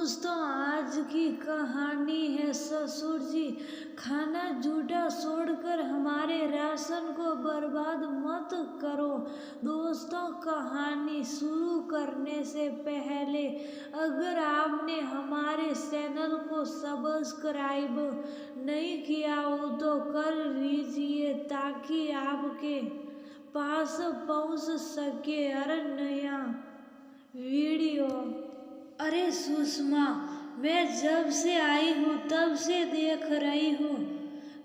दोस्तों, आज की कहानी है ससुर जी। खाना जूठा छोड़कर हमारे राशन को बर्बाद मत करो। दोस्तों, कहानी शुरू करने से पहले अगर आपने हमारे चैनल को सब्सक्राइब नहीं किया हो तो कर लीजिए ताकि आपके पास पहुंच सके हर नया वीडियो। अरे सुषमा, मैं जब से आई हूँ तब से देख रही हूँ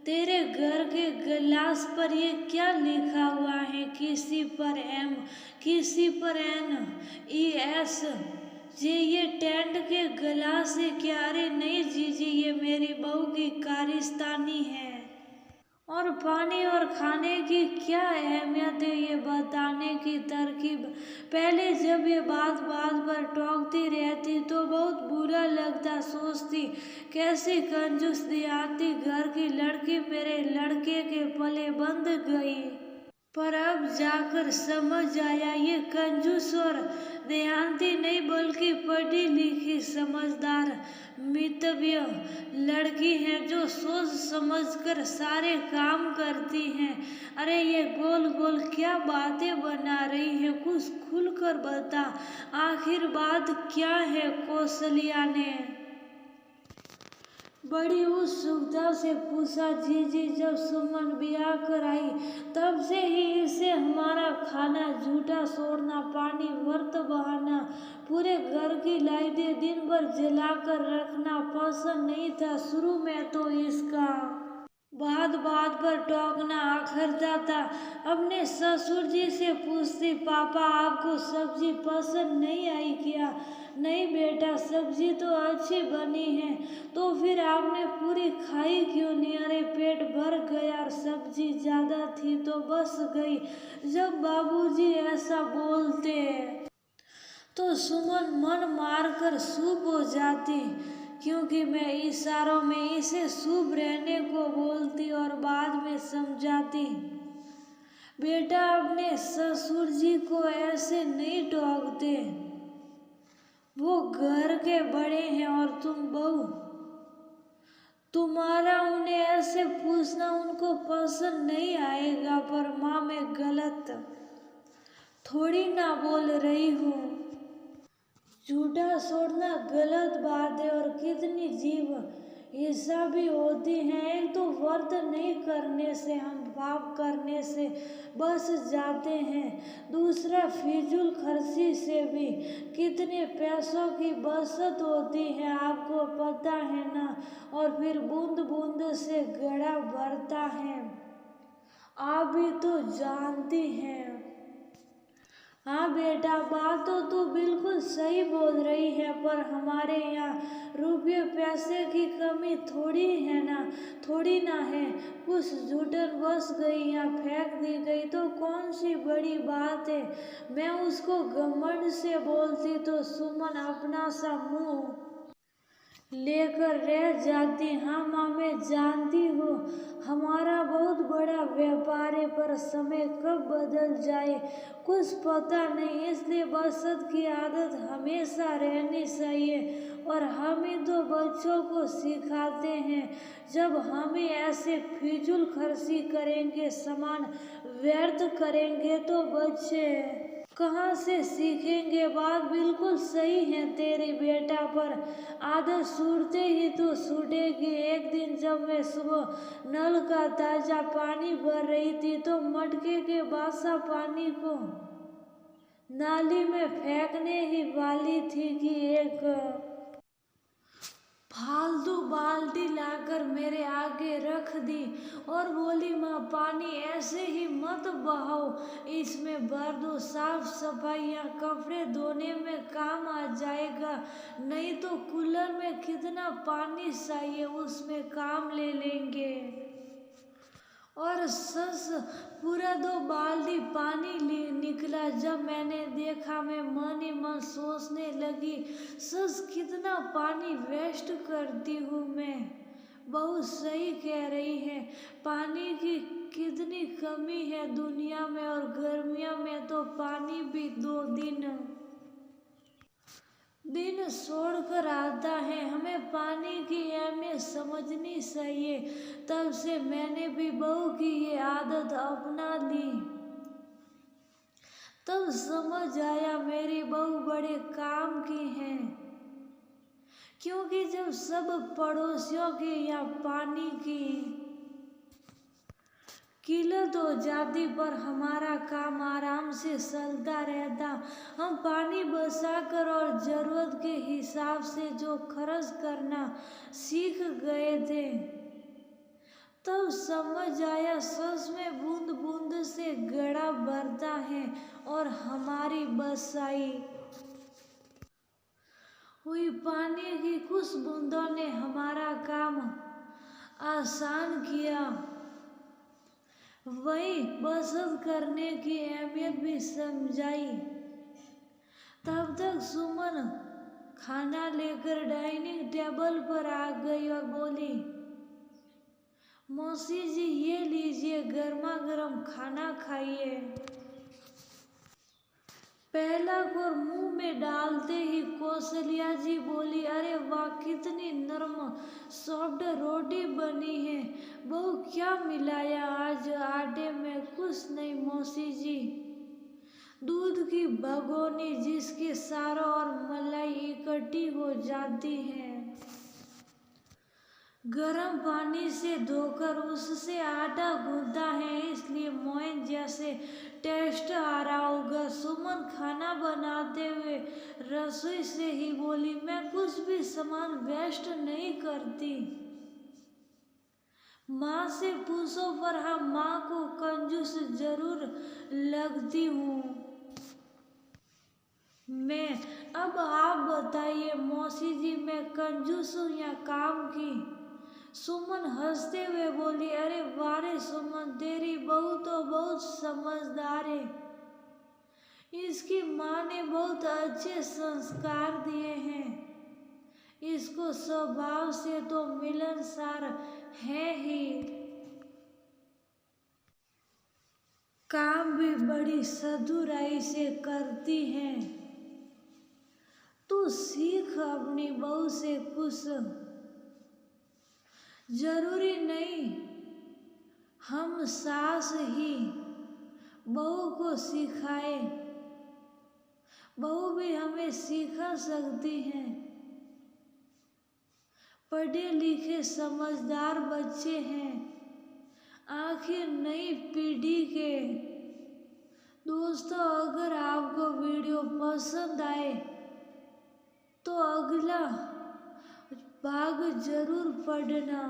तेरे घर के गिलास पर ये क्या लिखा हुआ है? किसी पर एम, किसी पर एन, ई एस जे। ये टेंट के गिलास है क्या? अरे नहीं जीजी, ये मेरी बहू की कारिस्तानी है। और पानी और खाने की क्या अहमियत है ये बताने की तरकीब। पहले जब ये बात बात पर टोकती रहती तो बहुत बुरा लगता, सोचती कैसी कंजूस देहाती घर की लड़की मेरे लड़के के पले बंद गई। पर अब जाकर समझ आया ये कंजूस और देहाती नहीं बल्कि पढ़ी लिखी समझदार मितव्य लड़की है जो सोच समझकर सारे काम करती हैं। अरे ये गोल गोल क्या बातें बना रही है? कुछ खुलकर बता, आखिर बात क्या है? कौशल्या ने बड़ी उत्सुकता से पूछा। जीजी, जब सुमन ब्याह कर आई तब से ही इसे हमारा खाना जूठा छोड़ना, पानी व्रत बहाना, पूरे घर की लाइटें दिन भर जलाकर रखना पसंद नहीं था। शुरू में तो इसका बात बात पर टोकना आखरता था। अपने ससुर जी से पूछती, पापा आपको सब्जी पसंद नहीं आई क्या? नहीं बेटा, सब्जी तो अच्छी बनी है। तो फिर आपने पूरी खाई क्यों नहीं? अरे पेट भर गया और सब्जी ज्यादा थी तो बस गई। जब बाबूजी ऐसा बोलते तो सुमन मन मारकर चुप हो जाती, क्योंकि मैं इशारों में इसे शुभ रहने को बोलती और बाद में समझाती। बेटा, अपने ससुर जी को ऐसे नहीं टोकते, वो घर के बड़े हैं और तुम बहू। तुम्हारा उन्हें ऐसे पूछना उनको पसंद नहीं आएगा। पर माँ, मैं गलत थोड़ी ना बोल रही हूँ। जूठा छोड़ना गलत बात है और कितनी जीव हिसाबी होती हैं। एक तो व्रत नहीं करने से हम पाप करने से बच जाते हैं, दूसरा फिजूल खर्ची से भी कितने पैसों की बचत होती है आपको पता है ना। और फिर बूंद बूंद से घड़ा भरता है, आप भी तो जानती हैं। हाँ बेटा, बात तो तू बिल्कुल सही बोल रही है, पर हमारे यहाँ रुपये पैसे की कमी थोड़ी है ना, थोड़ी ना है। कुछ जूठन बस गई या फेंक दी गई तो कौन सी बड़ी बात है? मैं उसको घमंड से बोलती तो सुमन अपना सा मुंह लेकर रह जाती। हाँ माँ, मैं जानती हूँ हमारा बहुत बड़ा व्यापार है, पर समय कब बदल जाए कुछ पता नहीं, इसलिए बचत की आदत हमेशा रहनी चाहिए। और हम ही तो बच्चों को सिखाते हैं। जब हम ही ऐसे फिजूल खर्ची करेंगे, सामान व्यर्थ करेंगे तो बच्चे कहाँ से सीखेंगे? बात बिल्कुल सही है तेरी बेटा, पर आदत छूटते ही तो छूटेगी। एक दिन जब मैं सुबह नल का ताजा पानी भर रही थी तो मटके के बासा पानी को नाली में फेंकने ही वाली थी कि एक फालतू बाल्टी लाकर मेरे आगे रख दी और बोली, माँ पानी ऐसे ही मत बहाओ, इसमें भर दो, साफ सफाई या कपड़े धोने में काम आ जाएगा। नहीं तो कूलर में कितना पानी चाहिए उसमें काम ले लेंगे। और सस पूरा 2 बाल्टी पानी निकला। जब मैंने देखा मैं मन ही मन सोचने लगी, सस कितना पानी वेस्ट करती हूँ मैं। बहुत सही कह रही है, पानी की कितनी कमी है दुनिया में, और गर्मियों में तो पानी भी 2 दिन दिन छोड़कर आता है, हमें पानी की अहमियत समझनी चाहिए। तब से मैंने भी बहू की ये आदत अपना ली। तब समझ आया मेरी बहू बड़े काम की है, क्योंकि जब सब पड़ोसियों की या पानी की किल्लत हो जाती पर हमारा काम आराम से चलता रहता। हम पानी बचाकर और जरूरत के हिसाब से जो खर्च करना सीख गए थे। तब समझ आया सच में बूंद बूंद से घड़ा भरता है और हमारी बरसाई हुई पानी की कुछ बूंदों ने हमारा काम आसान किया। वही बचत करने की अहमियत भी समझाई। तब तक सुमन खाना लेकर डाइनिंग टेबल पर आ गई और बोली, मौसी जी ये लीजिए, गर्मा गर्म खाना खाइए। पहला कोर मुंह में डालते ही कौशल्या जी बोली, अरे वाह कितनी नरम सॉफ्ट रोटी बनी है। बहू क्या मिलाया आज आटे में? कुछ नहीं मौसी जी, दूध की भगोनी जिसके चारों ओर मलाई इकट्ठी हो जाती है, गर्म पानी से धोकर उससे आटा गूंदा है, इसलिए मोहन जैसे टेस्ट आ रहा होगा। सुमन खाना बनाते हुए रसोई से ही बोली, मैं कुछ भी सामान वेस्ट नहीं करती। माँ से पूछो पर हाँ, माँ को कंजूस जरूर लगती हूँ मैं। अब आप बताइए मौसी जी, मैं कंजूस हूँ या काम की? सुमन हंसते हुए बोली, अरे वारे सुमन, तेरी बहू तो बहुत समझदार है। इसकी माँ ने बहुत अच्छे संस्कार दिए हैं। इसको स्वभाव से तो मिलनसार है ही, काम भी बड़ी चतुराई से करती है। तू सीख अपनी बहू से कुछ। जरूरी नहीं हम सास ही बहू को सिखाए, बहू भी हमें सिखा सकती हैं। पढ़े लिखे समझदार बच्चे हैं आखिर नई पीढ़ी के। दोस्तों अगर आपको वीडियो पसंद आए तो अगला भाग जरूर पढ़ना।